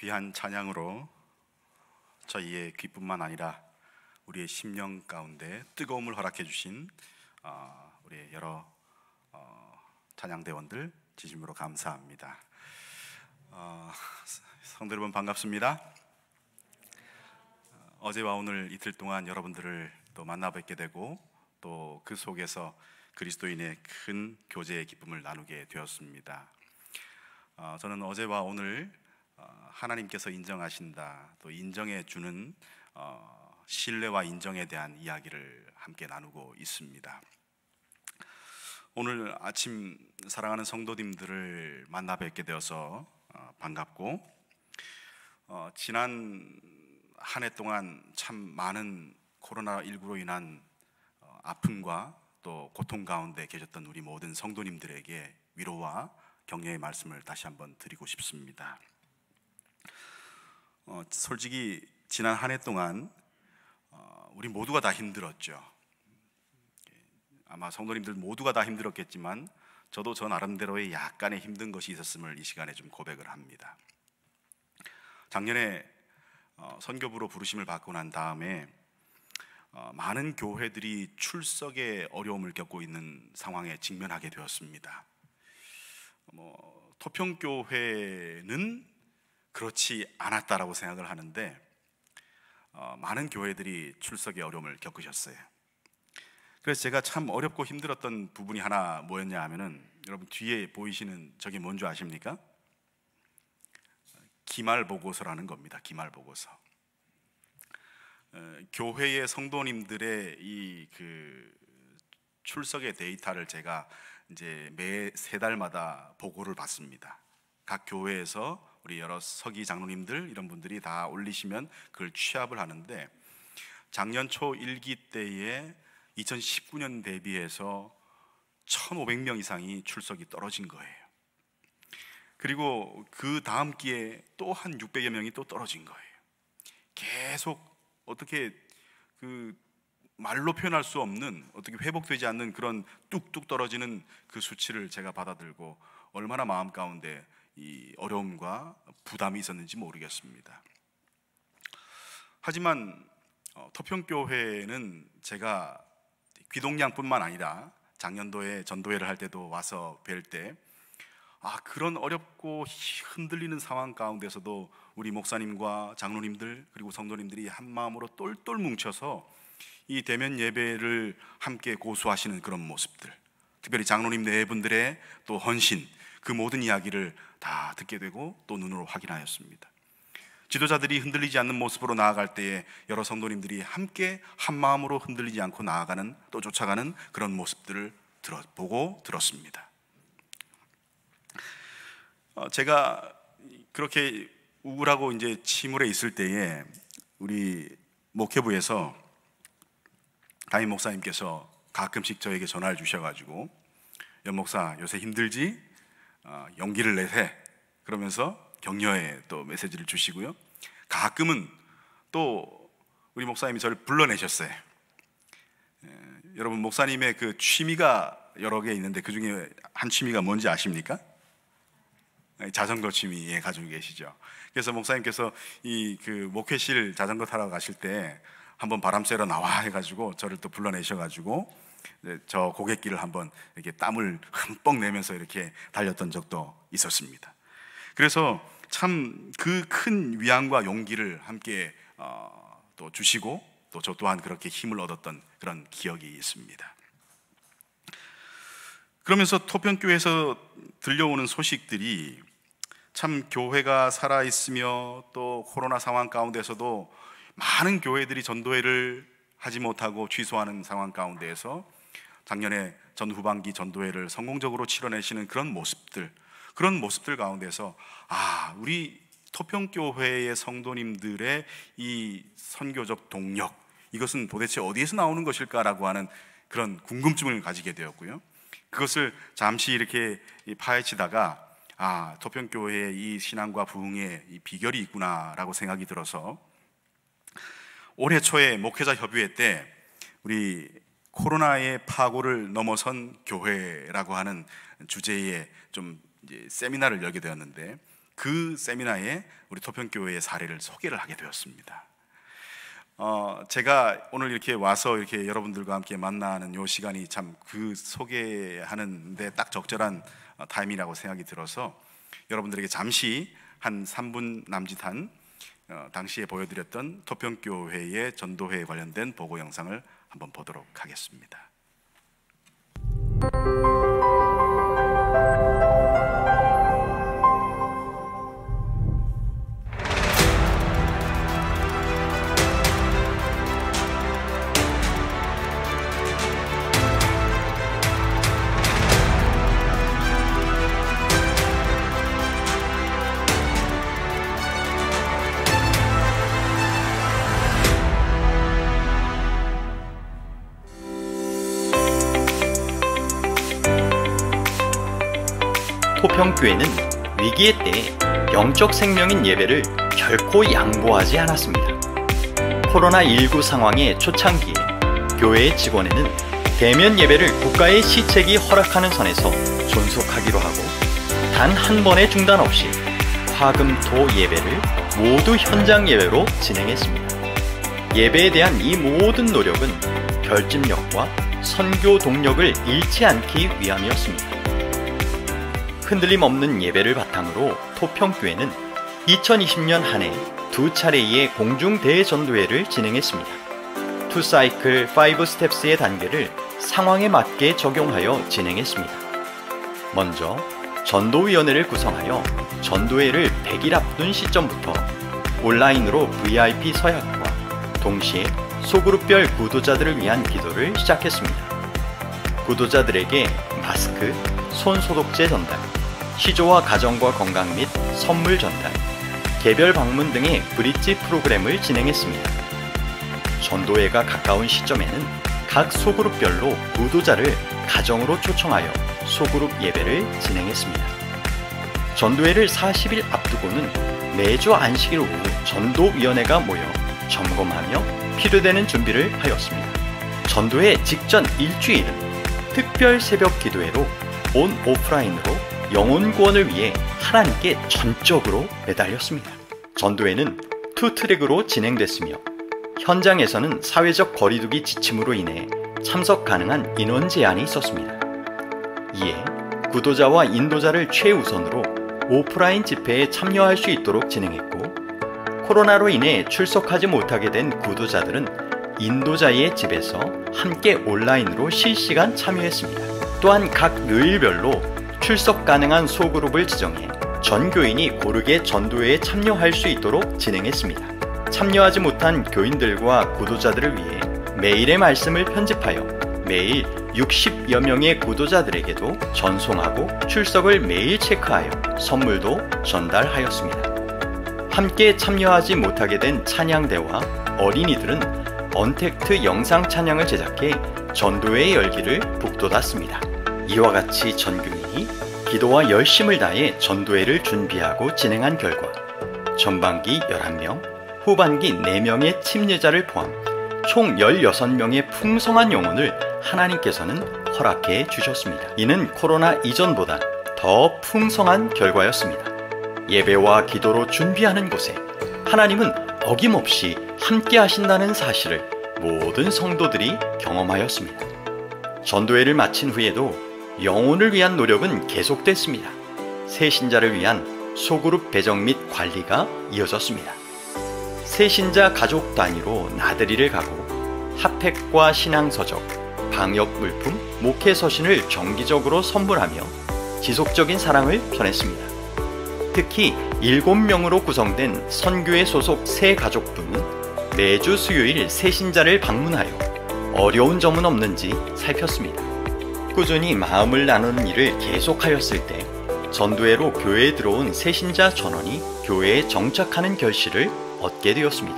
귀한 찬양으로 저희의 귀뿐만 아니라 우리의 심령 가운데 뜨거움을 허락해 주신 우리의 여러 찬양대원들 진심으로 감사합니다. 성도 여러분 반갑습니다. 어제와 오늘 이틀 동안 여러분들을 또 만나 뵙게 되고 또 그 속에서 그리스도인의 큰 교제의 기쁨을 나누게 되었습니다. 저는 어제와 오늘 하나님께서 인정하신다, 또 인정해 주는 신뢰와 인정에 대한 이야기를 함께 나누고 있습니다. 오늘 아침 사랑하는 성도님들을 만나 뵙게 되어서 반갑고, 지난 한 해 동안 참 많은 코로나19로 인한 아픔과 또 고통 가운데 계셨던 우리 모든 성도님들에게 위로와 격려의 말씀을 다시 한번 드리고 싶습니다. 솔직히 지난 한 해 동안 우리 모두가 다 힘들었죠. 아마 성도님들 모두가 다 힘들었겠지만 저도 저 나름대로의 약간의 힘든 것이 있었음을 이 시간에 좀 고백을 합니다. 작년에 선교부로 부르심을 받고 난 다음에 많은 교회들이 출석에 어려움을 겪고 있는 상황에 직면하게 되었습니다. 토평교회는 그렇지 않았다라고 생각을 하는데 많은 교회들이 출석에 어려움을 겪으셨어요. 그래서 제가 참 어렵고 힘들었던 부분이 하나 뭐였냐 하면은, 여러분 뒤에 보이시는 저게 뭔지 아십니까? 기말보고서라는 겁니다. 기말보고서. 교회의 성도님들의 이 출석의 데이터를 제가 이제 매 3달마다 보고를 받습니다. 각 교회에서 우리 여러 서기 장로님들 이런 분들이 다 올리시면 그걸 취합을 하는데, 작년 초 1기 때에 2019년 대비해서 1,500명 이상이 출석이 떨어진 거예요. 그리고 그 다음 기회에 또 한 600여 명이 또 떨어진 거예요. 계속 어떻게 말로 표현할 수 없는, 어떻게 회복되지 않는 그런 뚝뚝 떨어지는 그 수치를 제가 받아들고 얼마나 마음 가운데 이 어려움과 부담이 있었는지 모르겠습니다. 하지만 토평교회는 제가 귀동냥뿐만 아니라 작년도에 전도회를 할 때도 와서 뵐 때 그런 어렵고 흔들리는 상황 가운데서도 우리 목사님과 장로님들 그리고 성도님들이 한 마음으로 똘똘 뭉쳐서 이 대면 예배를 함께 고수하시는 그런 모습들, 특별히 장로님 네 분들의 또 헌신, 그 모든 이야기를 다 듣게 되고 또 눈으로 확인하였습니다. 지도자들이 흔들리지 않는 모습으로 나아갈 때에 여러 성도님들이 함께 한 마음으로 흔들리지 않고 나아가는, 또 쫓아가는 그런 모습들을 보고 들었습니다. 제가 그렇게 우울하고 이제 침울해 있을 때에 우리 목회부에서 담임 목사님께서 가끔씩 저에게 전화를 주셔가지고, 연 목사 요새 힘들지? 용기를 내세. 그러면서 격려의 또 메시지를 주시고요. 가끔은 또 우리 목사님이 저를 불러내셨어요. 여러분 목사님의 그 취미가 여러 개 있는데 그 중에 한 취미가 뭔지 아십니까? 자전거 취미에 가지고 계시죠. 그래서 목사님께서 목회실 자전거 타러 가실 때 한번 바람 쐬러 나와 해가지고 저를 또 불러내셔가지고 저 고갯길을 한번 이렇게 땀을 흠뻑 내면서 이렇게 달렸던 적도 있었습니다. 그래서 참 그 큰 위안과 용기를 함께 또 주시고 또 저 또한 그렇게 힘을 얻었던 그런 기억이 있습니다. 그러면서 토평교회에서 들려오는 소식들이 참 교회가 살아있으며 또 코로나 상황 가운데서도 많은 교회들이 전도회를 하지 못하고 취소하는 상황 가운데에서 작년에 전 후반기 전도회를 성공적으로 치러내시는 그런 모습들 가운데서 우리 토평교회의 성도님들의 이 선교적 동력, 이것은 도대체 어디에서 나오는 것일까라고 하는 그런 궁금증을 가지게 되었고요. 그것을 잠시 이렇게 파헤치다가 토평교회의 이 신앙과 부흥의 이 비결이 있구나라고 생각이 들어서 올해 초에 목회자 협의회 때 우리 코로나의 파고를 넘어선 교회라고 하는 주제의 좀 이제 세미나를 열게 되었는데, 그 세미나에 우리 토평교회의 사례를 소개를 하게 되었습니다. 제가 오늘 이렇게 와서 이렇게 여러분들과 함께 만나는 이 시간이 참 그 소개하는데 딱 적절한 타임이라고 생각이 들어서 여러분들에게 잠시 한 3분 남짓한 당시에 보여드렸던 토평교회의 전도회에 관련된 보고 영상을 한번 보도록 하겠습니다. 토평교회는 위기의 때에 영적 생명인 예배를 결코 양보하지 않았습니다. 코로나19 상황의 초창기에 교회의 직원에는 대면 예배를 국가의 시책이 허락하는 선에서 존속하기로 하고 단 한 번의 중단 없이 화금토 예배를 모두 현장 예배로 진행했습니다. 예배에 대한 이 모든 노력은 결집력과 선교 동력을 잃지 않기 위함이었습니다. 흔들림 없는 예배를 바탕으로 토평교회는 2020년 한 해 2차례의 공중 대전도회를 진행했습니다. 2사이클 5스텝스의 단계를 상황에 맞게 적용하여 진행했습니다. 먼저 전도위원회를 구성하여 전도회를 100일 앞둔 시점부터 온라인으로 VIP 서약과 동시에 소그룹별 구도자들을 위한 기도를 시작했습니다. 구도자들에게 마스크, 손소독제 전달, 시조와 가정과 건강 및 선물 전달, 개별 방문 등의 브릿지 프로그램을 진행했습니다. 전도회가 가까운 시점에는 각 소그룹별로 구도자를 가정으로 초청하여 소그룹 예배를 진행했습니다. 전도회를 40일 앞두고는 매주 안식일 오후 전도위원회가 모여 점검하며 필요되는 준비를 하였습니다. 전도회 직전 일주일은 특별 새벽 기도회로 온 오프라인으로 영혼 구원을 위해 하나님께 전적으로 매달렸습니다. 전도회는 2트랙으로 진행됐으며 현장에서는 사회적 거리두기 지침으로 인해 참석 가능한 인원 제한이 있었습니다. 이에 구도자와 인도자를 최우선으로 오프라인 집회에 참여할 수 있도록 진행했고, 코로나로 인해 출석하지 못하게 된 구도자들은 인도자의 집에서 함께 온라인으로 실시간 참여했습니다. 또한 각 요일별로 출석 가능한 소그룹을 지정해 전 교인이 고르게 전도회에 참여할 수 있도록 진행했습니다. 참여하지 못한 교인들과 구도자들을 위해 매일의 말씀을 편집하여 매일 60여 명의 구도자들에게도 전송하고 출석을 매일 체크하여 선물도 전달하였습니다. 함께 참여하지 못하게 된 찬양대와 어린이들은 언택트 영상 찬양을 제작해 전도회의 열기를 북돋았습니다. 이와 같이 전교인이 기도와 열심을 다해 전도회를 준비하고 진행한 결과 전반기 11명, 후반기 4명의 침례자를 포함 총 16명의 풍성한 영혼을 하나님께서는 허락해 주셨습니다. 이는 코로나 이전보다 더 풍성한 결과였습니다. 예배와 기도로 준비하는 곳에 하나님은 어김없이 함께 하신다는 사실을 모든 성도들이 경험하였습니다. 전도회를 마친 후에도 영혼을 위한 노력은 계속됐습니다. 새 신자를 위한 소그룹 배정 및 관리가 이어졌습니다. 새 신자 가족 단위로 나들이를 가고 핫팩과 신앙서적, 방역물품, 목회서신을 정기적으로 선물하며 지속적인 사랑을 전했습니다. 특히 7명으로 구성된 선교회 소속 새 가족부는 매주 수요일 새 신자를 방문하여 어려운 점은 없는지 살폈습니다. 꾸준히 마음을 나누는 일을 계속하였을 때 전도회로 교회에 들어온 새신자 전원이 교회에 정착하는 결실을 얻게 되었습니다.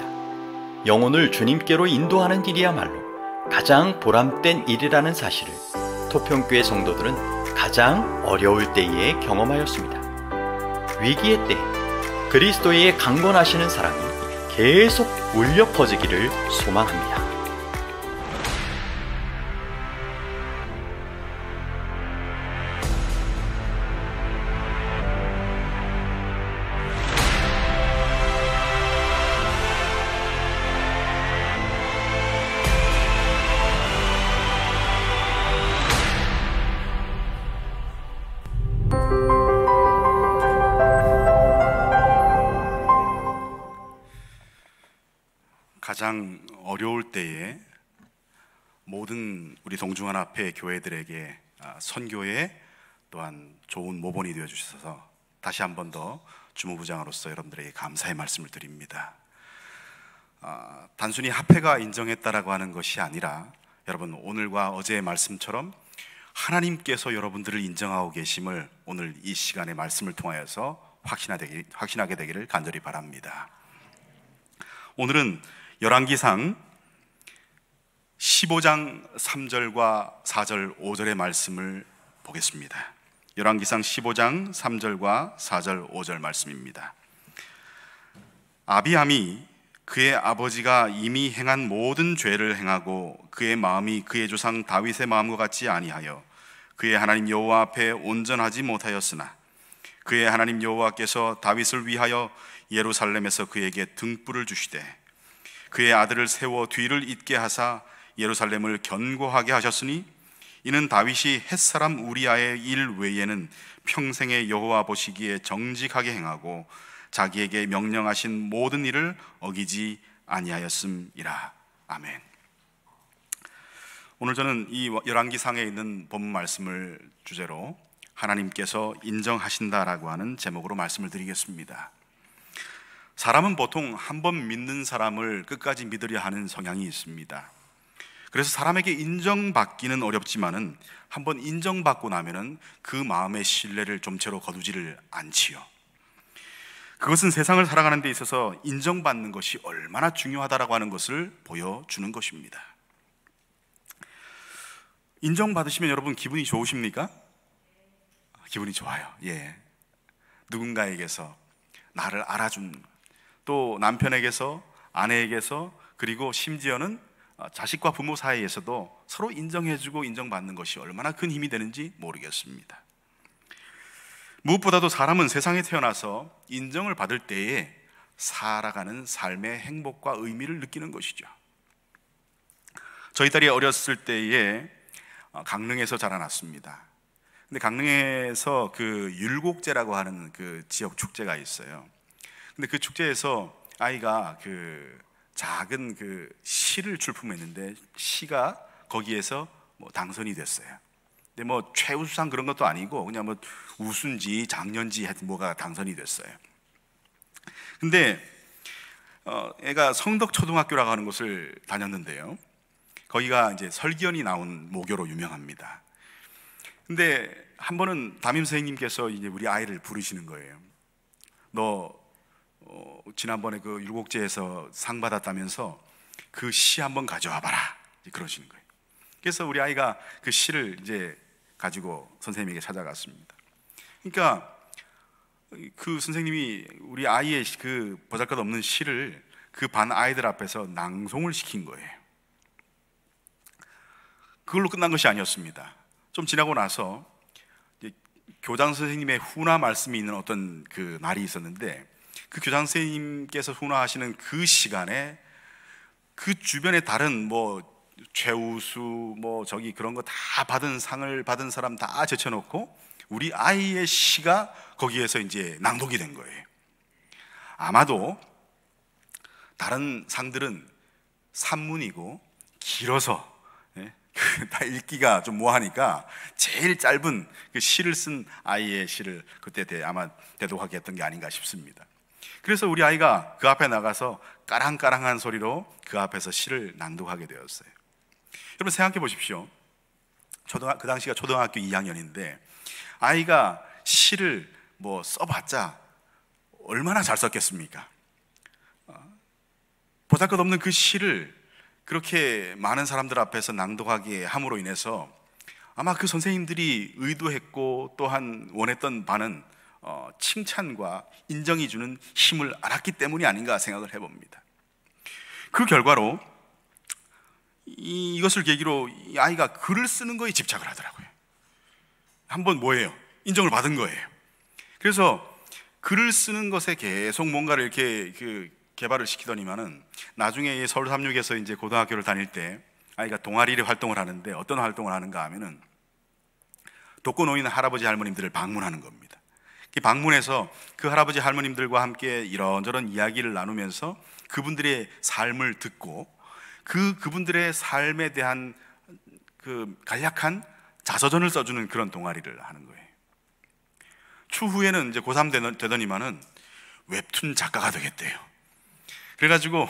영혼을 주님께로 인도하는 일이야말로 가장 보람된 일이라는 사실을 토평교회 성도들은 가장 어려울 때에 경험하였습니다. 위기의 때 그리스도의 강건하시는 사랑이 계속 울려 퍼지기를 소망합니다. 가장 어려울 때에 모든 우리 동중하나회 교회들에게 선교에 또한 좋은 모본이 되어 주셔서 다시 한 번 더 주무부장으로서 여러분들에게 감사의 말씀을 드립니다. 단순히 합회가 인정했다라고 하는 것이 아니라 여러분, 오늘과 어제의 말씀처럼 하나님께서 여러분들을 인정하고 계심을 오늘 이 시간의 말씀을 통하여서 확신하게 되기를 간절히 바랍니다. 오늘은 열왕기상 15장 3절과 4절 5절의 말씀을 보겠습니다. 열왕기상 15장 3절과 4절 5절 말씀입니다. 아비암이 그의 아버지가 이미 행한 모든 죄를 행하고 그의 마음이 그의 조상 다윗의 마음과 같지 아니하여 그의 하나님 여호와 앞에 온전하지 못하였으나 그의 하나님 여호와께서 다윗을 위하여 예루살렘에서 그에게 등불을 주시되 그의 아들을 세워 뒤를 잇게 하사 예루살렘을 견고하게 하셨으니 이는 다윗이 햇사람 우리아의 일 외에는 평생에 여호와 보시기에 정직하게 행하고 자기에게 명령하신 모든 일을 어기지 아니하였음이라. 아멘. 오늘 저는 이 열왕기상에 있는 본문 말씀을 주제로 하나님께서 인정하신다라고 하는 제목으로 말씀을 드리겠습니다. 사람은 보통 한 번 믿는 사람을 끝까지 믿으려 하는 성향이 있습니다. 그래서 사람에게 인정받기는 어렵지만은 한 번 인정받고 나면은 그 마음의 신뢰를 좀채로 거두지를 않지요. 그것은 세상을 살아가는 데 있어서 인정받는 것이 얼마나 중요하다라고 하는 것을 보여주는 것입니다. 인정받으시면 여러분 기분이 좋으십니까? 기분이 좋아요. 예. 누군가에게서 나를 알아준, 또 남편에게서, 아내에게서, 그리고 심지어는 자식과 부모 사이에서도 서로 인정해주고 인정받는 것이 얼마나 큰 힘이 되는지 모르겠습니다. 무엇보다도 사람은 세상에 태어나서 인정을 받을 때에 살아가는 삶의 행복과 의미를 느끼는 것이죠. 저희 딸이 어렸을 때에 강릉에서 자라났습니다. 근데 강릉에서 그 율곡제라고 하는 그 지역 축제가 있어요. 근데 그 축제에서 아이가 그 작은 그 시를 출품했는데 시가 거기에서 뭐 당선이 됐어요. 근데 뭐 최우수상 그런 것도 아니고 그냥 뭐 우순지 장년지 하여튼 뭐가 당선이 됐어요. 근데 애가 성덕초등학교라고 하는 곳을 다녔는데요, 거기가 이제 설기현이 나온 모교로 유명합니다. 근데 한 번은 담임 선생님께서 이제 우리 아이를 부르시는 거예요. 너 지난번에 그 율곡제에서 상 받았다면서 그 시 한번 가져와 봐라, 그러시는 거예요. 그래서 우리 아이가 그 시를 이제 가지고 선생님에게 찾아갔습니다. 그러니까 그 선생님이 우리 아이의 그 보잘것없는 시를 그 반 아이들 앞에서 낭송을 시킨 거예요. 그걸로 끝난 것이 아니었습니다. 좀 지나고 나서 교장 선생님의 훈화 말씀이 있는 어떤 그 날이 있었는데, 그 교장 선생님께서 훈화하시는 그 시간에 그 주변에 다른 뭐 최우수 뭐 저기 그런 거 다 받은 상을 받은 사람 다 제쳐놓고 우리 아이의 시가 거기에서 이제 낭독이 된 거예요. 아마도 다른 상들은 산문이고 길어서 다 읽기가 좀 뭐하니까 제일 짧은 그 시를 쓴 아이의 시를 그때 아마 대독하게 했던 게 아닌가 싶습니다. 그래서 우리 아이가 그 앞에 나가서 까랑까랑한 소리로 그 앞에서 시를 낭독하게 되었어요. 여러분 생각해 보십시오. 그 당시가 초등학교 2학년인데 아이가 시를 뭐 써봤자 얼마나 잘 썼겠습니까? 보잘것없는 그 시를 그렇게 많은 사람들 앞에서 낭독하게 함으로 인해서 아마 그 선생님들이 의도했고 또한 원했던 바는 칭찬과 인정이 주는 힘을 알았기 때문이 아닌가 생각을 해봅니다. 그 결과로 이것을 계기로 이 아이가 글을 쓰는 거에 집착을 하더라고요. 한번 뭐예요? 인정을 받은 거예요. 그래서 글을 쓰는 것에 계속 뭔가를 이렇게 개발을 시키더니만은 나중에 서울 36에서 이제 고등학교를 다닐 때 아이가 동아리 활동을 하는데 어떤 활동을 하는가 하면은 독거노인 할아버지 할머님들을 방문하는 겁니다. 방문해서 그 할아버지 할머님들과 함께 이런저런 이야기를 나누면서 그분들의 삶을 듣고 그분들의 삶에 대한 그 간략한 자서전을 써주는 그런 동아리를 하는 거예요. 추후에는 이제 고3 되더니만은 웹툰 작가가 되겠대요. 그래가지고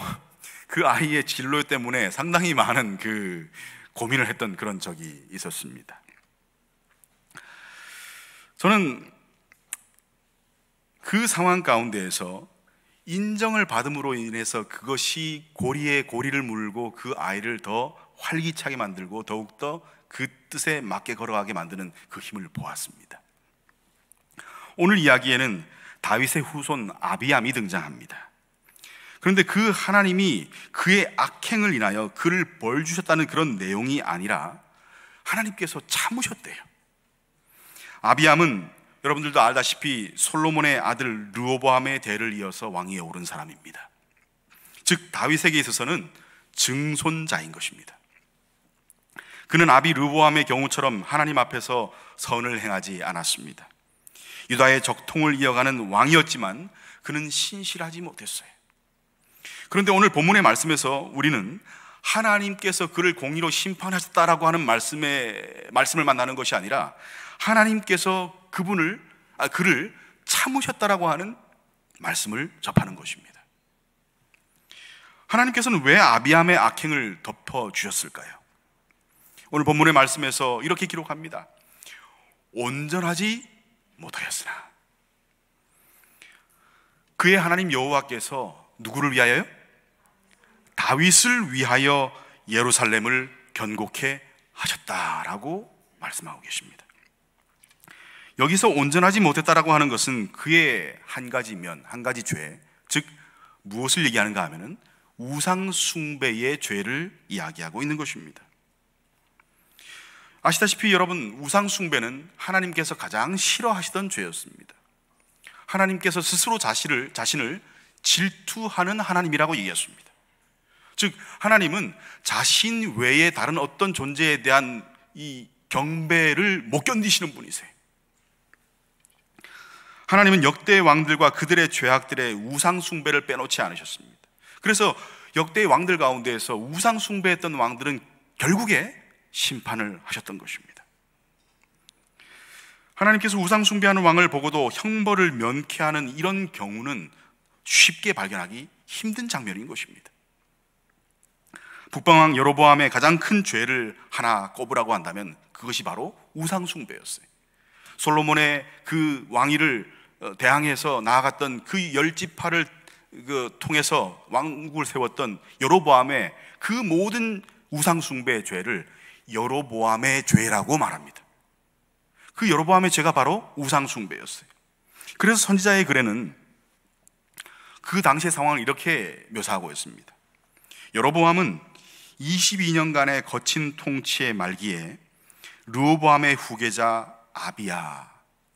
그 아이의 진로 때문에 상당히 많은 그 고민을 했던 그런 적이 있었습니다. 저는 그 상황 가운데에서 인정을 받음으로 인해서 그것이 고리에 고리를 물고 그 아이를 더 활기차게 만들고 더욱더 그 뜻에 맞게 걸어가게 만드는 그 힘을 보았습니다. 오늘 이야기에는 다윗의 후손 아비암이 등장합니다. 그런데 그 하나님이 그의 악행을 인하여 그를 벌 주셨다는 그런 내용이 아니라 하나님께서 참으셨대요. 아비암은 여러분들도 알다시피 솔로몬의 아들 르호보암의 대를 이어서 왕위에 오른 사람입니다. 즉 다윗에게 있어서는 증손자인 것입니다. 그는 아비 르호보암의 경우처럼 하나님 앞에서 선을 행하지 않았습니다. 유다의 적통을 이어가는 왕이었지만 그는 신실하지 못했어요. 그런데 오늘 본문의 말씀에서 우리는 하나님께서 그를 공의로 심판하셨다라고 하는 말씀을 만나는 것이 아니라 하나님께서 그를 참으셨다라고 하는 말씀을 접하는 것입니다. 하나님께서는 왜 아비암의 악행을 덮어주셨을까요? 오늘 본문의 말씀에서 이렇게 기록합니다. 온전하지 못하였으나 그의 하나님 여호와께서 누구를 위하여요? 다윗을 위하여 예루살렘을 견고케 하셨다라고 말씀하고 계십니다. 여기서 온전하지 못했다라고 하는 것은 그의 한 가지 죄, 즉 무엇을 얘기하는가 하면은 우상 숭배의 죄를 이야기하고 있는 것입니다. 아시다시피 여러분, 우상 숭배는 하나님께서 가장 싫어하시던 죄였습니다. 하나님께서 스스로 자신을 질투하는 하나님이라고 얘기했습니다. 즉 하나님은 자신 외에 다른 어떤 존재에 대한 이 경배를 못 견디시는 분이세요. 하나님은 역대 왕들과 그들의 죄악들의 우상 숭배를 빼놓지 않으셨습니다. 그래서 역대의 왕들 가운데에서 우상 숭배했던 왕들은 결국에 심판을 하셨던 것입니다. 하나님께서 우상 숭배하는 왕을 보고도 형벌을 면케하는 이런 경우는 쉽게 발견하기 힘든 장면인 것입니다. 북방왕 여로보암의 가장 큰 죄를 하나 꼽으라고 한다면 그것이 바로 우상 숭배였어요. 솔로몬의 그 왕위를 대항해서 나아갔던 그 10지파를 통해서 왕국을 세웠던 여로보암의 그 모든 우상 숭배의 죄를 여로보암의 죄라고 말합니다. 그 여로보암의 죄가 바로 우상 숭배였어요. 그래서 선지자의 글에는 그 당시의 상황을 이렇게 묘사하고 있습니다. 여로보암은 22년간의 거친 통치의 말기에 르호보암의 후계자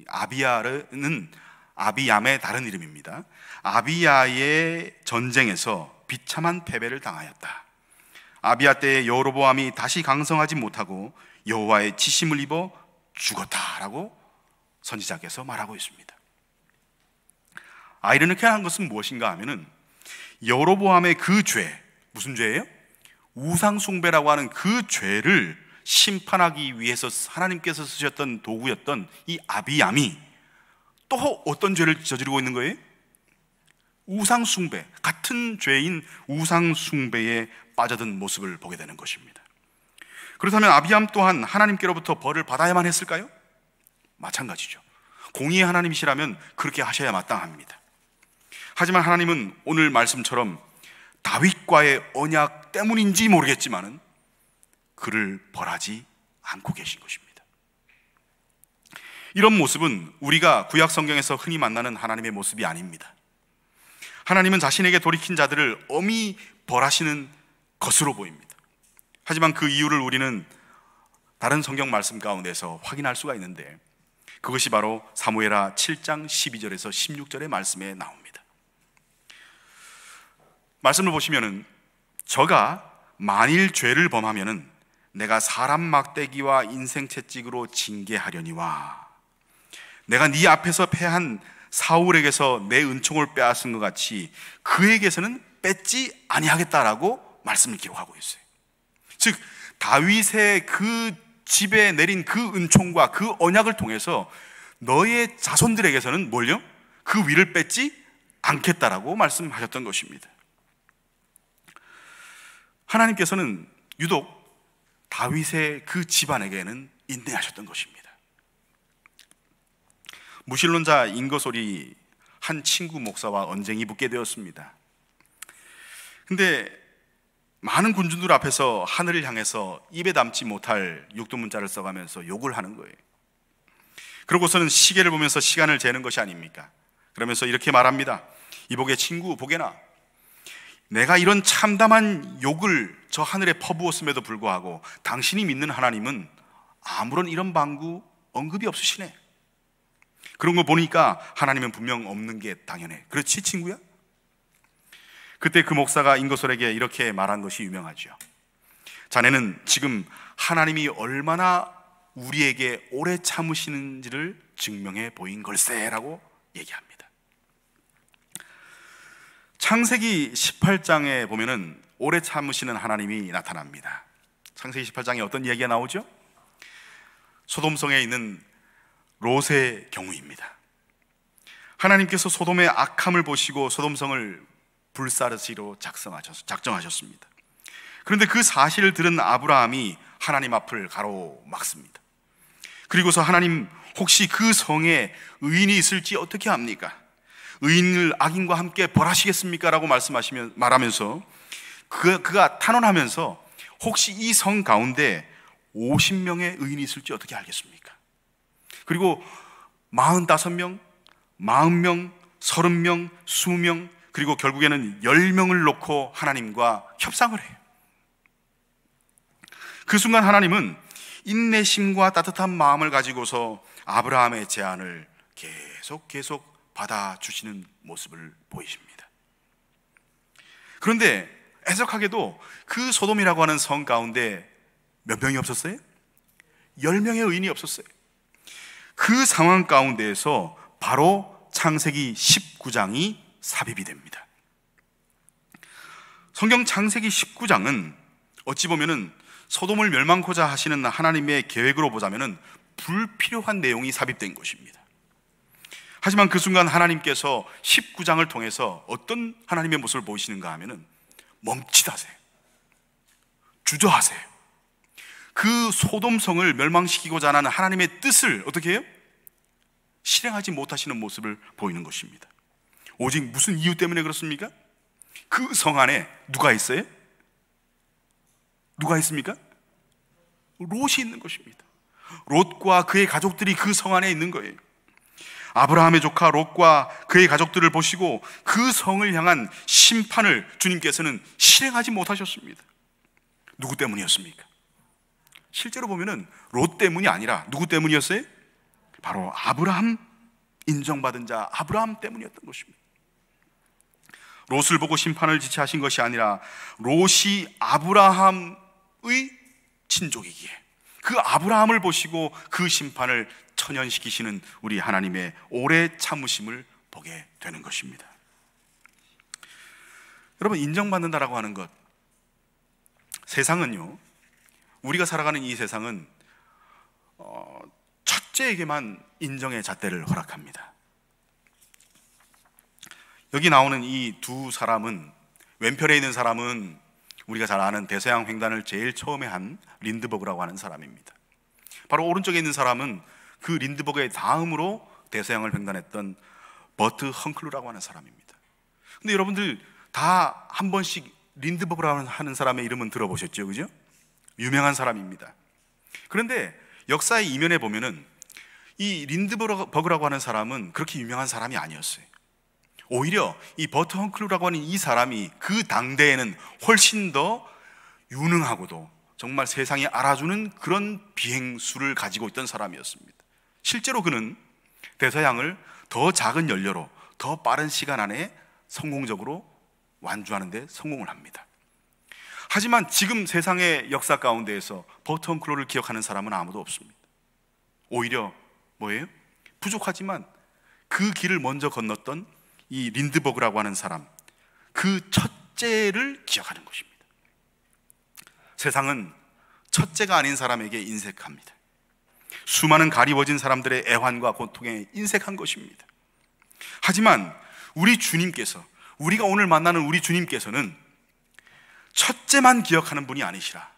아비야는 아비암의 다른 이름입니다. 아비야의 전쟁에서 비참한 패배를 당하였다. 아비야 때에 여로보암이 다시 강성하지 못하고 여호와의 치심을 입어 죽었다라고 선지자께서 말하고 있습니다. 아이러니컬한 것은 무엇인가 하면은 여로보암의 그 죄, 무슨 죄예요? 우상 숭배라고 하는 그 죄를 심판하기 위해서 하나님께서 쓰셨던 도구였던 이 아비암이 또 어떤 죄를 저지르고 있는 거예요? 우상 숭배, 같은 죄인 우상 숭배에 빠져든 모습을 보게 되는 것입니다. 그렇다면 아비암 또한 하나님께로부터 벌을 받아야만 했을까요? 마찬가지죠. 공의의 하나님이시라면 그렇게 하셔야 마땅합니다. 하지만 하나님은 오늘 말씀처럼 다윗과의 언약 때문인지 모르겠지만은 그를 벌하지 않고 계신 것입니다. 이런 모습은 우리가 구약 성경에서 흔히 만나는 하나님의 모습이 아닙니다. 하나님은 자신에게 돌이킨 자들을 엄히 벌하시는 것으로 보입니다. 하지만 그 이유를 우리는 다른 성경 말씀 가운데서 확인할 수가 있는데 그것이 바로 사무엘하 7장 12절에서 16절의 말씀에 나옵니다. 말씀을 보시면은 저가 만일 죄를 범하면은 내가 사람 막대기와 인생 채찍으로 징계하려니와 내가 네 앞에서 패한 사울에게서 내 은총을 빼앗은 것 같이 그에게서는 뺏지 아니하겠다라고 말씀을 기록하고 있어요. 즉 다윗의 그 집에 내린 그 은총과 그 언약을 통해서 너의 자손들에게서는 뭘요? 그 위를 뺏지 않겠다라고 말씀하셨던 것입니다. 하나님께서는 유독 다윗의 그 집안에게는 인내하셨던 것입니다. 무신론자 인거솔이 한 친구 목사와 언쟁이 붙게 되었습니다. 근데 많은 군중들 앞에서 하늘을 향해서 입에 담지 못할 육두문자를 써가면서 욕을 하는 거예요. 그러고서는 시계를 보면서 시간을 재는 것이 아닙니까? 그러면서 이렇게 말합니다. 이보게 친구, 보게나 내가 이런 참담한 욕을 저 하늘에 퍼부었음에도 불구하고 당신이 믿는 하나님은 아무런 이런 방구 언급이 없으시네. 그런 거 보니까 하나님은 분명 없는 게 당연해. 그렇지 친구야? 그때 그 목사가 인거솔에게 이렇게 말한 것이 유명하죠. 자네는 지금 하나님이 얼마나 우리에게 오래 참으시는지를 증명해 보인 걸세라고 얘기합니다. 창세기 18장에 보면은 오래 참으시는 하나님이 나타납니다. 창세기 18장에 어떤 얘기가 나오죠? 소돔성에 있는 롯의 경우입니다. 하나님께서 소돔의 악함을 보시고 소돔성을 불사르시로 작정하셨습니다. 그런데 그 사실을 들은 아브라함이 하나님 앞을 가로막습니다. 그리고서 하나님 혹시 그 성에 의인이 있을지 어떻게 합니까? 의인을 악인과 함께 벌하시겠습니까? 라고 말하면서 그가 탄원하면서 혹시 이 성 가운데 50명의 의인이 있을지 어떻게 알겠습니까? 그리고 45명, 40명, 30명, 20명, 그리고 결국에는 10명을 놓고 하나님과 협상을 해요. 그 순간 하나님은 인내심과 따뜻한 마음을 가지고서 아브라함의 제안을 계속 받아주시는 모습을 보이십니다. 그런데 애석하게도 그 소돔이라고 하는 성 가운데 몇 명이 없었어요? 10명의 의인이 없었어요. 그 상황 가운데에서 바로 창세기 19장이 삽입이 됩니다. 성경 창세기 19장은 어찌 보면은 소돔을 멸망코자 하시는 하나님의 계획으로 보자면은 불필요한 내용이 삽입된 것입니다. 하지만 그 순간 하나님께서 19장을 통해서 어떤 하나님의 모습을 보이시는가 하면은 멈칫하세요. 주저하세요. 그 소돔성을 멸망시키고자 하는 하나님의 뜻을 어떻게 해요? 실행하지 못하시는 모습을 보이는 것입니다. 오직 무슨 이유 때문에 그렇습니까? 그 성 안에 누가 있어요? 누가 있습니까? 롯이 있는 것입니다. 롯과 그의 가족들이 그 성 안에 있는 거예요. 아브라함의 조카 롯과 그의 가족들을 보시고 그 성을 향한 심판을 주님께서는 실행하지 못하셨습니다. 누구 때문이었습니까? 실제로 보면은 롯 때문이 아니라 누구 때문이었어요? 바로 아브라함, 인정받은 자 아브라함 때문이었던 것입니다. 롯을 보고 심판을 지시하신 것이 아니라 롯이 아브라함의 친족이기에 그 아브라함을 보시고 그 심판을 천연시키시는 우리 하나님의 오래 참으심을 보게 되는 것입니다. 여러분, 인정받는다라고 하는 것, 세상은요, 우리가 살아가는 이 세상은 첫째에게만 인정의 잣대를 허락합니다. 여기 나오는 이 두 사람은, 왼편에 있는 사람은 우리가 잘 아는 대서양 횡단을 제일 처음에 한 린드버그라고 하는 사람입니다. 바로 오른쪽에 있는 사람은 그 린드버그의 다음으로 대서양을 횡단했던 버트 헝클루라고 하는 사람입니다. 근데 여러분들 다 한 번씩 린드버그라고 하는 사람의 이름은 들어보셨죠? 그죠? 유명한 사람입니다. 그런데 역사의 이면에 보면은 이 린드버그라고 하는 사람은 그렇게 유명한 사람이 아니었어요. 오히려 이 버트 헝클루라고 하는 이 사람이 그 당대에는 훨씬 더 유능하고도 정말 세상이 알아주는 그런 비행수를 가지고 있던 사람이었습니다. 실제로 그는 대서양을 더 작은 연료로 더 빠른 시간 안에 성공적으로 완주하는 데 성공을 합니다. 하지만 지금 세상의 역사 가운데에서 버트 헝클루를 기억하는 사람은 아무도 없습니다. 오히려 뭐예요? 부족하지만 그 길을 먼저 건넜던 이 린드버그라고 하는 사람, 그 첫째를 기억하는 것입니다. 세상은 첫째가 아닌 사람에게 인색합니다. 수많은 가리워진 사람들의 애환과 고통에 인색한 것입니다. 하지만 우리 주님께서, 우리가 오늘 만나는 우리 주님께서는 첫째만 기억하는 분이 아니시라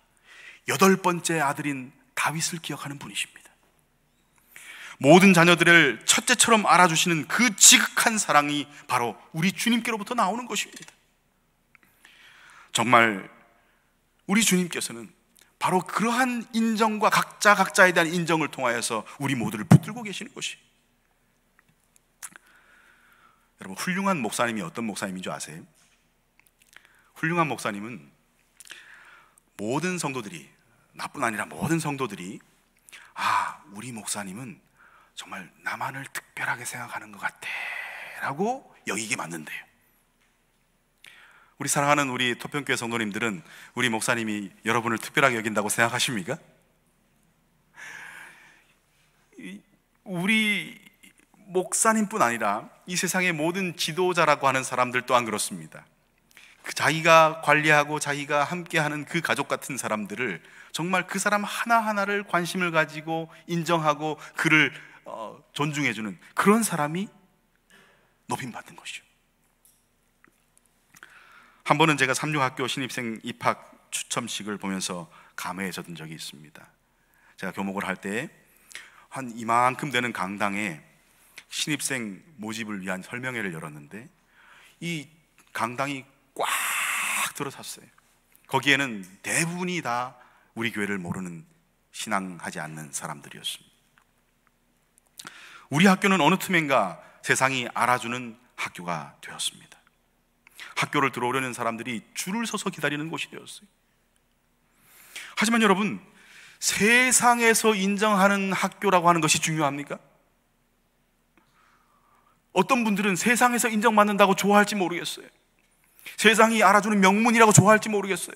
8번째 아들인 다윗을 기억하는 분이십니다. 모든 자녀들을 첫째처럼 알아주시는 그 지극한 사랑이 바로 우리 주님께로부터 나오는 것입니다. 정말 우리 주님께서는 바로 그러한 인정과 각자에 대한 인정을 통하여서 우리 모두를 붙들고 계시는 것이. 여러분, 훌륭한 목사님이 어떤 목사님인 줄 아세요? 훌륭한 목사님은 모든 성도들이, 나뿐 아니라 모든 성도들이 우리 목사님은 정말 나만을 특별하게 생각하는 것 같아 라고 여기게 만든대요. 우리 사랑하는 우리 토평교회 성도님들은 우리 목사님이 여러분을 특별하게 여긴다고 생각하십니까? 우리 목사님뿐 아니라 이 세상의 모든 지도자라고 하는 사람들 또한 그렇습니다. 자기가 관리하고 자기가 함께하는 그 가족 같은 사람들을 정말 그 사람 하나하나를 관심을 가지고 인정하고 그를 존중해주는 그런 사람이 높임받는 것이죠. 한 번은 제가 삼육학교 신입생 입학 추첨식을 보면서 감회해졌던 적이 있습니다. 제가 교목을 할 때 한 이만큼 되는 강당에 신입생 모집을 위한 설명회를 열었는데 이 강당이 꽉 들어찼어요. 거기에는 대부분이 다 우리 교회를 모르는, 신앙하지 않는 사람들이었습니다. 우리 학교는 어느 틈엔가 세상이 알아주는 학교가 되었습니다. 학교를 들어오려는 사람들이 줄을 서서 기다리는 곳이 되었어요. 하지만 여러분, 세상에서 인정하는 학교라고 하는 것이 중요합니까? 어떤 분들은 세상에서 인정받는다고 좋아할지 모르겠어요. 세상이 알아주는 명문이라고 좋아할지 모르겠어요.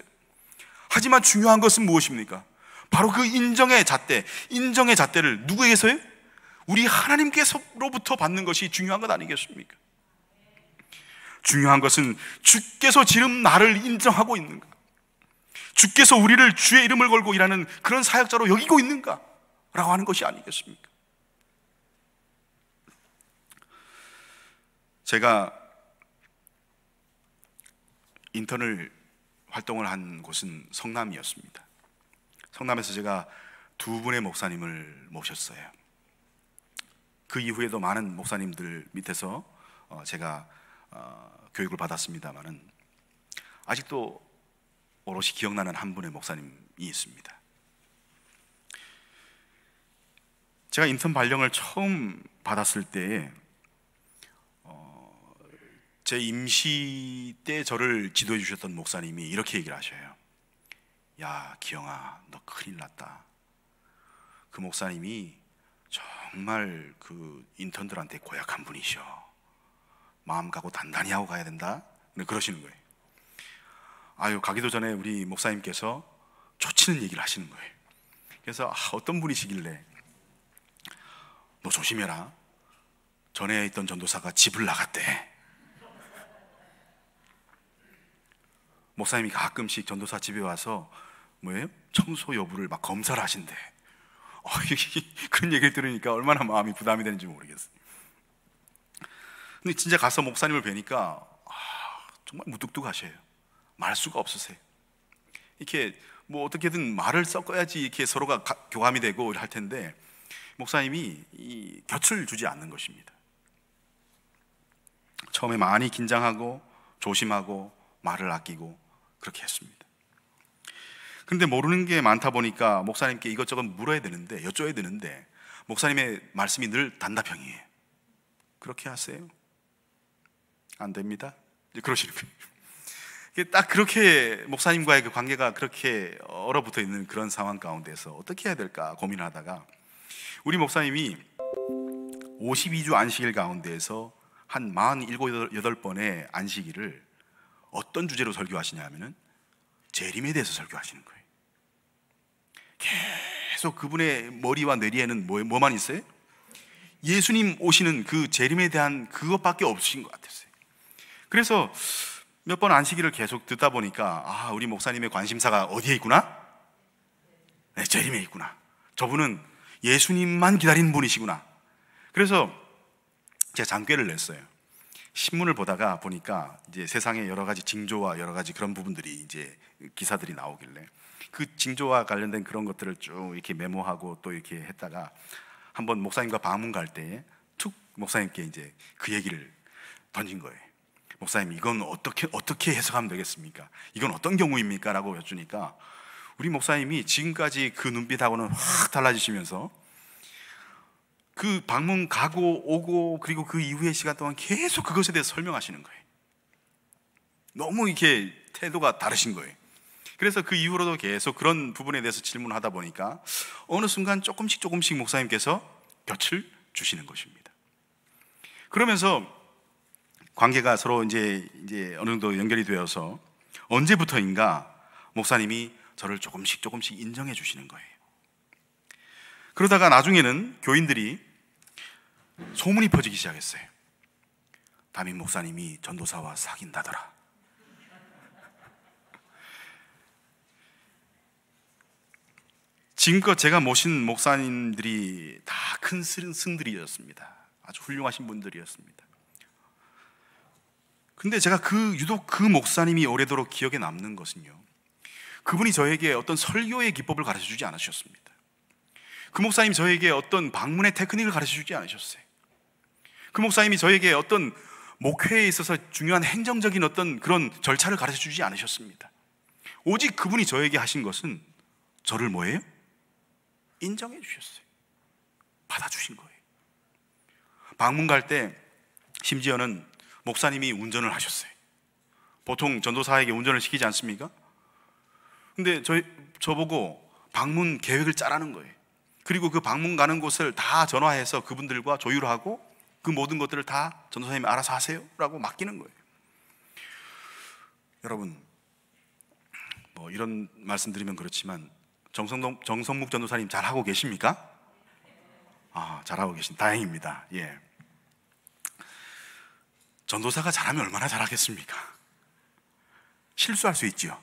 하지만 중요한 것은 무엇입니까? 바로 그 인정의 잣대를 누구에게서요? 우리 하나님께서로부터 받는 것이 중요한 것 아니겠습니까? 중요한 것은 주께서 지금 나를 인정하고 있는가? 주께서 우리를 주의 이름을 걸고 일하는 그런 사역자로 여기고 있는가? 라고 하는 것이 아니겠습니까? 제가 인턴을 활동을 한 곳은 성남이었습니다. 성남에서 제가 2분의 목사님을 모셨어요. 그 이후에도 많은 목사님들 밑에서 제가 교육을 받았습니다만은 아직도 오롯이 기억나는 한 분의 목사님이 있습니다. 제가 인턴 발령을 처음 받았을 때에 제 임시 때 저를 지도해 주셨던 목사님이 이렇게 얘기를 하셔요. 야, 기영아, 너 큰일 났다. 그 목사님이 정말 그 인턴들한테 고약한 분이셔. 마음 갖고 단단히 하고 가야 된다. 그러시는 거예요. 가기도 전에 우리 목사님께서 초치는 얘기를 하시는 거예요. 그래서 어떤 분이시길래 너 조심해라. 전에 있던 전도사가 집을 나갔대. 목사님이 가끔씩 전도사 집에 와서 청소 여부를 막 검사를 하신대. 그런 얘기를 들으니까 얼마나 마음이 부담이 되는지 모르겠어요. 근데 진짜 가서 목사님을 뵈니까 정말 무뚝뚝하셔요. 말 수가 없으세요. 이렇게 어떻게든 말을 섞어야지 이렇게 서로가 교감이 되고 할 텐데 목사님이 이 곁을 주지 않는 것입니다. 처음에 많이 긴장하고 조심하고 말을 아끼고 그렇게 했습니다. 그런데 모르는 게 많다 보니까 목사님께 이것저것 물어야 되는데, 여쭤야 되는데 목사님의 말씀이 늘 단답형이에요. 그렇게 하세요? 안 됩니다. 이제 그러시는 거예요. 딱 그렇게 목사님과의 그 관계가 그렇게 얼어붙어 있는 그런 상황 가운데서 어떻게 해야 될까 고민을 하다가 우리 목사님이 52주 안식일 가운데에서 한 47, 8번의 안식일을 어떤 주제로 설교하시냐 하면은 재림에 대해서 설교하시는 거예요. 계속 그분의 머리와 뇌리에는 뭐만 있어요? 예수님 오시는 그 재림에 대한 그것밖에 없으신 것 같았어요. 그래서 몇 번 안식일을 계속 듣다 보니까 우리 목사님의 관심사가 어디에 있구나? 네, 재림에 있구나. 저분은 예수님만 기다리는 분이시구나. 그래서 제가 장꾀를 냈어요. 신문을 보다가 보니까 이제 세상에 여러 가지 징조와 여러 가지 그런 부분들이 이제 기사들이 나오길래 그 징조와 관련된 그런 것들을 쭉 이렇게 메모하고 또 이렇게 했다가 한번 목사님과 방문 갈 때에 툭 목사님께 이제 그 얘기를 던진 거예요. 목사님, 이건 어떻게 해석하면 되겠습니까? 이건 어떤 경우입니까? 라고 여쭈니까 우리 목사님이 지금까지 그 눈빛하고는 확 달라지시면서 그 방문 가고 오고 그리고 그 이후의 시간 동안 계속 그것에 대해서 설명하시는 거예요. 너무 이렇게 태도가 다르신 거예요. 그래서 그 이후로도 계속 그런 부분에 대해서 질문을 하다 보니까 어느 순간 조금씩 목사님께서 볕을 주시는 것입니다. 그러면서 관계가 서로 이제 어느 정도 연결이 되어서 언제부터인가 목사님이 저를 조금씩 인정해 주시는 거예요. 그러다가 나중에는 교인들이 소문이 퍼지기 시작했어요. 담임 목사님이 전도사와 사귄다더라. 지금껏 제가 모신 목사님들이 다 큰 스승들이었습니다. 아주 훌륭하신 분들이었습니다. 근데 제가 유독 그 목사님이 오래도록 기억에 남는 것은요, 그분이 저에게 어떤 설교의 기법을 가르쳐 주지 않으셨습니다. 그 목사님이 저에게 어떤 방문의 테크닉을 가르쳐 주지 않으셨어요. 그 목사님이 저에게 어떤 목회에 있어서 중요한 행정적인 어떤 그런 절차를 가르쳐 주지 않으셨습니다. 오직 그분이 저에게 하신 것은 저를 뭐예요? 인정해 주셨어요. 받아주신 거예요. 방문 갈 때 심지어는 목사님이 운전을 하셨어요. 보통 전도사에게 운전을 시키지 않습니까? 근데 저보고 방문 계획을 짜라는 거예요. 그리고 그 방문 가는 곳을 다 전화해서 그분들과 조율하고 그 모든 것들을 다 전도사님이 알아서 하세요 라고 맡기는 거예요. 여러분, 뭐 이런 말씀 드리면 그렇지만 정성묵 전도사님 잘하고 계십니까? 잘하고 다행입니다. 예. 전도사가 잘하면 얼마나 잘하겠습니까? 실수할 수 있지요.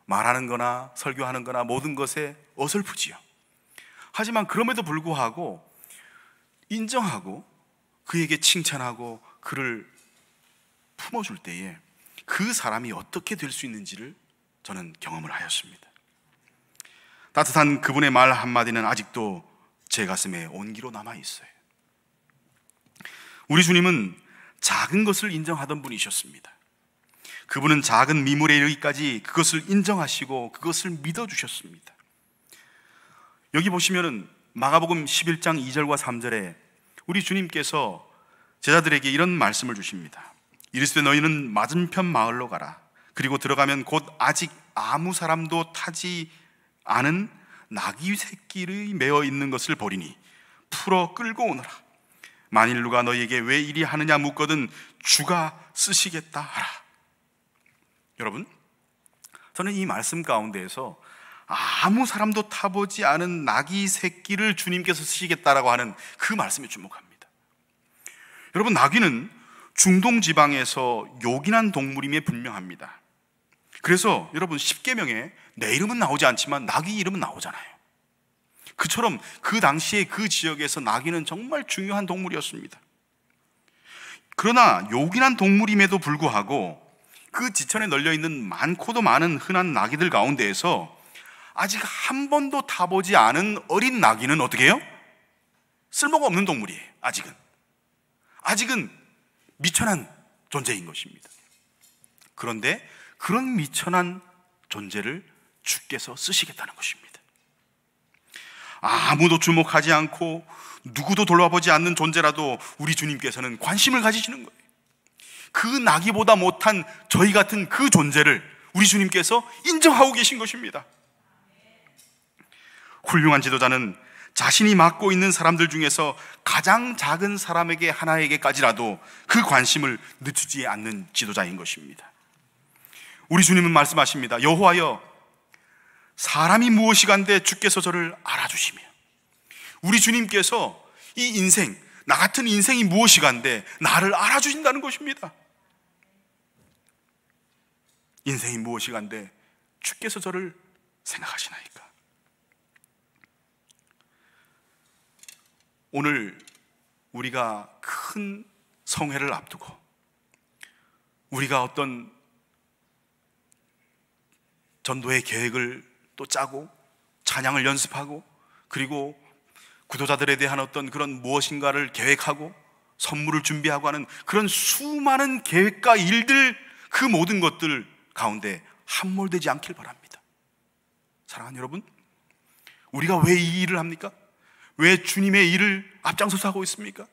말하는 거나 설교하는 거나 모든 것에 어설프지요. 하지만 그럼에도 불구하고 인정하고 그에게 칭찬하고 그를 품어줄 때에 그 사람이 어떻게 될 수 있는지를 저는 경험을 하였습니다. 따뜻한 그분의 말 한마디는 아직도 제 가슴에 온기로 남아있어요. 우리 주님은 작은 것을 인정하던 분이셨습니다. 그분은 작은 미물에 이르기까지 그것을 인정하시고 그것을 믿어주셨습니다. 여기 보시면은 마가복음 11장 2절과 3절에 우리 주님께서 제자들에게 이런 말씀을 주십니다. 이르시되 너희는 맞은편 마을로 가라. 그리고 들어가면 곧 아직 아무 사람도 타지 않은 나귀 새끼를 메어 있는 것을 보리니 풀어 끌고 오너라. 만일 누가 너희에게 왜 이리 하느냐 묻거든 주가 쓰시겠다 하라. 여러분, 저는 이 말씀 가운데에서 아무 사람도 타보지 않은 나귀 새끼를 주님께서 쓰시겠다라고 하는 그 말씀에 주목합니다. 여러분, 나귀는 중동 지방에서 요긴한 동물임에 분명합니다. 그래서 여러분, 십계명에 내 이름은 나오지 않지만 나귀 이름은 나오잖아요. 그처럼 그 당시에 그 지역에서 나귀는 정말 중요한 동물이었습니다. 그러나 요긴한 동물임에도 불구하고 그 지천에 널려있는 많고도 많은 흔한 나귀들 가운데에서 아직 한 번도 타보지 않은 어린 나귀는 어떻게 해요? 쓸모가 없는 동물이에요. 아직은 미천한 존재인 것입니다. 그런데 그런 미천한 존재를 주께서 쓰시겠다는 것입니다. 아무도 주목하지 않고 누구도 돌아보지 않는 존재라도 우리 주님께서는 관심을 가지시는 거예요. 그 나귀보다 못한 저희 같은 그 존재를 우리 주님께서 인정하고 계신 것입니다. 훌륭한 지도자는 자신이 맡고 있는 사람들 중에서 가장 작은 사람에게 하나에게까지라도 그 관심을 늦추지 않는 지도자인 것입니다. 우리 주님은 말씀하십니다. 여호와여, 사람이 무엇이간데 주께서 저를 알아주시며. 우리 주님께서 이 인생, 나 같은 인생이 무엇이간데 나를 알아주신다는 것입니다. 인생이 무엇이간데 주께서 저를 생각하시나이까. 오늘 우리가 큰 성회를 앞두고 우리가 어떤 전도의 계획을 또 짜고 찬양을 연습하고 그리고 구도자들에 대한 어떤 그런 무엇인가를 계획하고 선물을 준비하고 하는 그런 수많은 계획과 일들, 그 모든 것들 가운데 함몰되지 않길 바랍니다. 사랑하는 여러분, 우리가 왜 이 일을 합니까? 왜 주님의 일을 앞장서서 하고 있습니까?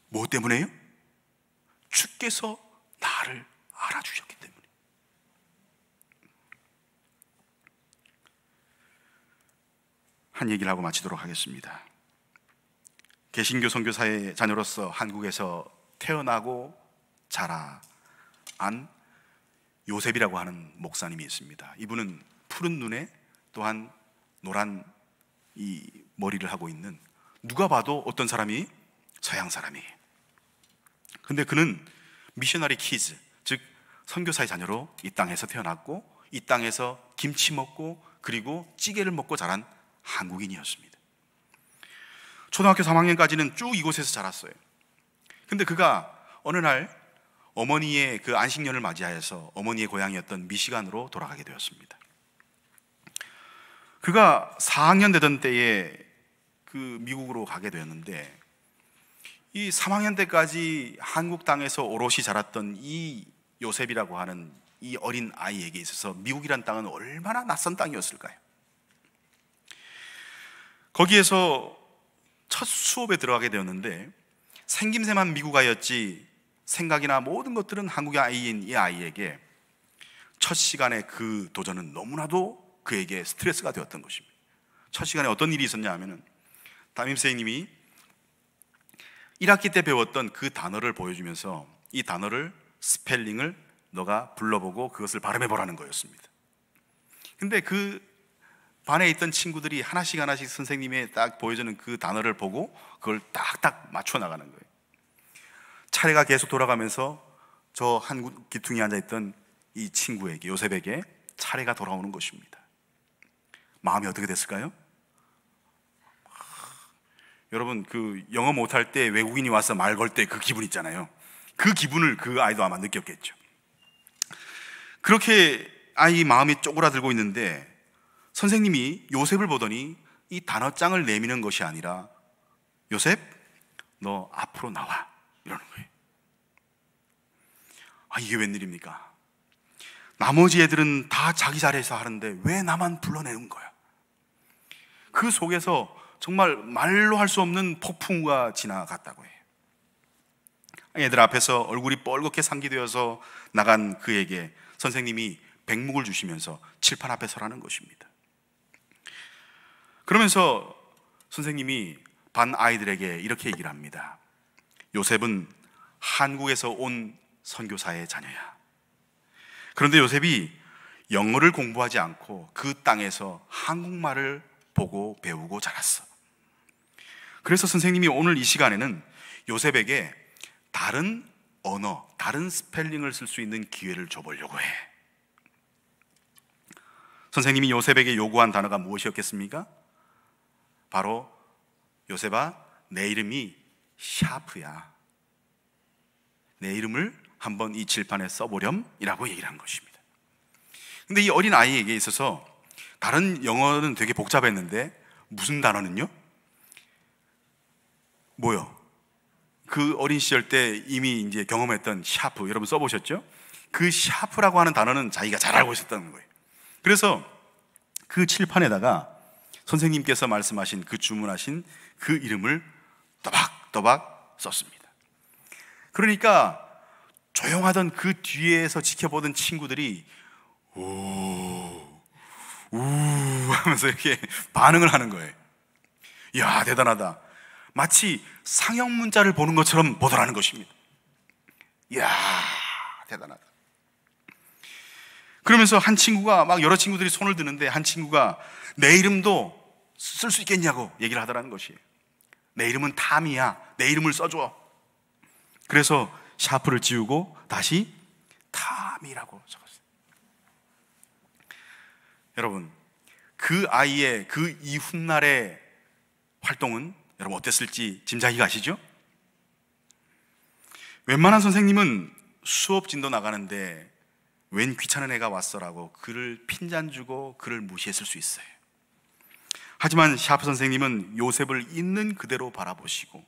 뭐 때문에요? 주께서 나를 알아주셨기 때문에. 한 얘기를 하고 마치도록 하겠습니다. 개신교 선교사의 자녀로서 한국에서 태어나고 자란 요셉이라고 하는 목사님이 있습니다. 이분은 푸른 눈에 또한 노란 이 머리를 하고 있는, 누가 봐도 어떤 사람이 서양 사람이에요. 근데 그는 미셔너리 키즈, 즉 선교사의 자녀로 이 땅에서 태어났고 이 땅에서 김치 먹고 그리고 찌개를 먹고 자란 한국인이었습니다. 초등학교 3학년까지는 쭉 이곳에서 자랐어요. 근데 그가 어느 날 어머니의 그 안식년을 맞이하여서 어머니의 고향이었던 미시간으로 돌아가게 되었습니다. 그가 4학년 되던 때에 그 미국으로 가게 되었는데, 이 3학년 때까지 한국 땅에서 오롯이 자랐던 이 요셉이라고 하는 이 어린 아이에게 있어서 미국이란 땅은 얼마나 낯선 땅이었을까요? 거기에서 첫 수업에 들어가게 되었는데 생김새만 미국 아이였지 생각이나 모든 것들은 한국의 아이인 이 아이에게 첫 시간에 그 도전은 너무나도 그에게 스트레스가 되었던 것입니다. 첫 시간에 어떤 일이 있었냐 하면은 담임선생님이 1학기 때 배웠던 그 단어를 보여주면서 이 단어를 스펠링을 너가 불러보고 그것을 발음해보라는 거였습니다. 근데 그 반에 있던 친구들이 하나씩 선생님의 딱 보여주는 그 단어를 보고 그걸 딱딱 맞춰 나가는 거예요. 차례가 계속 돌아가면서 저 한 기퉁이 앉아있던 이 친구에게, 요셉에게 차례가 돌아오는 것입니다. 마음이 어떻게 됐을까요? 여러분, 그 영어 못할 때 외국인이 와서 말 걸 때 그 기분 있잖아요. 그 기분을 그 아이도 아마 느꼈겠죠. 그렇게 아이 마음이 쪼그라들고 있는데 선생님이 요셉을 보더니 이 단어장을 내미는 것이 아니라 요셉, 너 앞으로 나와, 이러는 거예요. 이게 웬일입니까? 나머지 애들은 다 자기 자리에서 하는데 왜 나만 불러내는 거야? 그 속에서 정말 말로 할 수 없는 폭풍우가 지나갔다고 해요. 애들 앞에서 얼굴이 뻘겋게 상기되어서 나간 그에게 선생님이 백묵을 주시면서 칠판 앞에 서라는 것입니다. 그러면서 선생님이 반 아이들에게 이렇게 얘기를 합니다. 요셉은 한국에서 온 선교사의 자녀야. 그런데 요셉이 영어를 공부하지 않고 그 땅에서 한국말을 보고 배우고 자랐어. 그래서 선생님이 오늘 이 시간에는 요셉에게 다른 언어, 다른 스펠링을 쓸 수 있는 기회를 줘보려고 해. 선생님이 요셉에게 요구한 단어가 무엇이었겠습니까? 바로 요셉아, 내 이름이 샤프야. 내 이름을 한번 이 칠판에 써보렴 이라고 얘기를 한 것입니다. 근데 이 어린 아이에게 있어서 다른 영어는 되게 복잡했는데 무슨 단어는요? 뭐요? 그 어린 시절 때 이미 이제 경험했던 샤프, 여러분 써보셨죠? 그 샤프라고 하는 단어는 자기가 잘 알고 있었다는 거예요. 그래서 그 칠판에다가 선생님께서 말씀하신 그 주문하신 그 이름을 또박또박 썼습니다. 그러니까 조용하던 그 뒤에서 지켜보던 친구들이 우 하면서 이렇게 반응을 하는 거예요. 이야, 대단하다. 마치 상형 문자를 보는 것처럼 보더라는 것입니다. 이야, 대단하다. 그러면서 한 친구가 막 여러 친구들이 손을 드는데 한 친구가 내 이름도 쓸 수 있겠냐고 얘기를 하더라는 것이에요. 내 이름은 탐이야. 내 이름을 써줘. 그래서 샤프를 지우고 다시 탐이라고 적었어요. 여러분, 그 아이의 그 이훗날의 활동은 여러분 어땠을지 짐작이 가시죠? 웬만한 선생님은 수업 진도 나가는데 웬 귀찮은 애가 왔어라고 그를 핀잔 주고 그를 무시했을 수 있어요. 하지만 샤프 선생님은 요셉을 있는 그대로 바라보시고,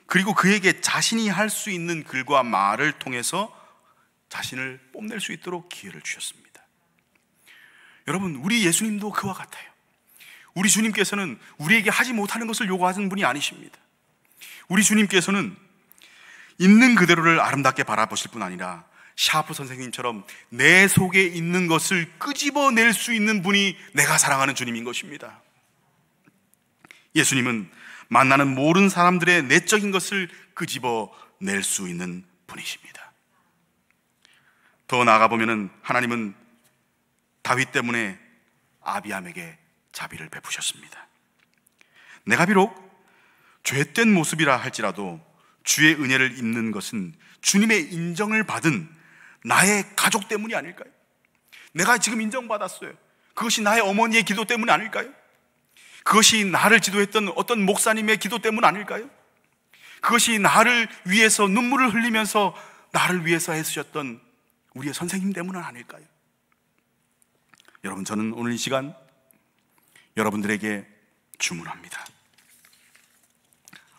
그리고 그에게 자신이 할 수 있는 글과 말을 통해서 자신을 뽐낼 수 있도록 기회를 주셨습니다. 여러분, 우리 예수님도 그와 같아요. 우리 주님께서는 우리에게 하지 못하는 것을 요구하는 분이 아니십니다. 우리 주님께서는 있는 그대로를 아름답게 바라보실 뿐 아니라 샤프 선생님처럼 내 속에 있는 것을 끄집어낼 수 있는 분이 내가 사랑하는 주님인 것입니다. 예수님은 만나는 모든 사람들의 내적인 것을 끄집어낼 수 있는 분이십니다. 더 나아가 보면은 하나님은 다윗 때문에 아비암에게 자비를 베푸셨습니다. 내가 비록 죄된 모습이라 할지라도 주의 은혜를 입는 것은 주님의 인정을 받은 나의 가족 때문이 아닐까요? 내가 지금 인정받았어요. 그것이 나의 어머니의 기도 때문 아닐까요? 그것이 나를 지도했던 어떤 목사님의 기도 때문 아닐까요? 그것이 나를 위해서 눈물을 흘리면서 나를 위해서 애쓰셨던 우리의 선생님 때문은 아닐까요? 여러분, 저는 오늘 이 시간 여러분들에게 주문합니다.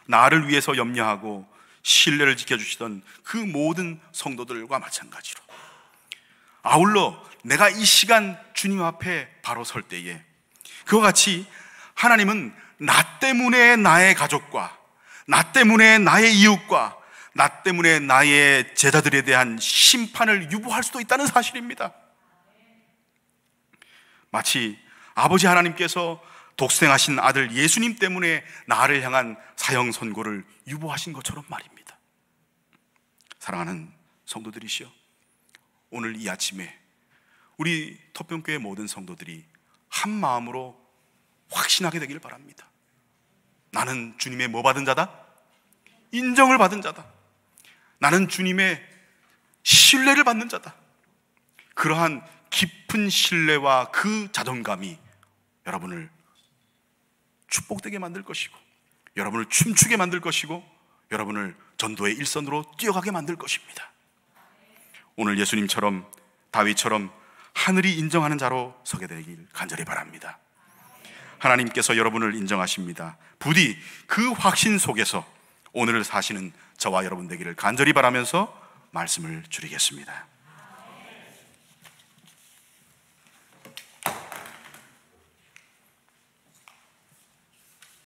나를 위해서 염려하고 신뢰를 지켜주시던 그 모든 성도들과 마찬가지로 아울러 내가 이 시간 주님 앞에 바로 설 때에 그와 같이 하나님은 나 때문에 나의 가족과 나 때문에 나의 이웃과 나 때문에 나의 제자들에 대한 심판을 유보할 수도 있다는 사실입니다. 마치 아버지 하나님께서 독생하신 아들 예수님 때문에 나를 향한 사형 선고를 유보하신 것처럼 말입니다. 사랑하는 성도들이시여, 오늘 이 아침에 우리 토평교회 모든 성도들이 한 마음으로 확신하게 되길 바랍니다. 나는 주님의 뭐 받은 자다? 인정을 받은 자다. 나는 주님의 신뢰를 받는 자다. 그러한 깊은 신뢰와 그 자존감이 여러분을 축복되게 만들 것이고, 여러분을 춤추게 만들 것이고, 여러분을 전도의 일선으로 뛰어가게 만들 것입니다. 오늘 예수님처럼 다윗처럼 하늘이 인정하는 자로 서게 되길 간절히 바랍니다. 하나님께서 여러분을 인정하십니다. 부디 그 확신 속에서 오늘을 사시는 저와 여러분 되기를 간절히 바라면서 말씀을 줄이겠습니다.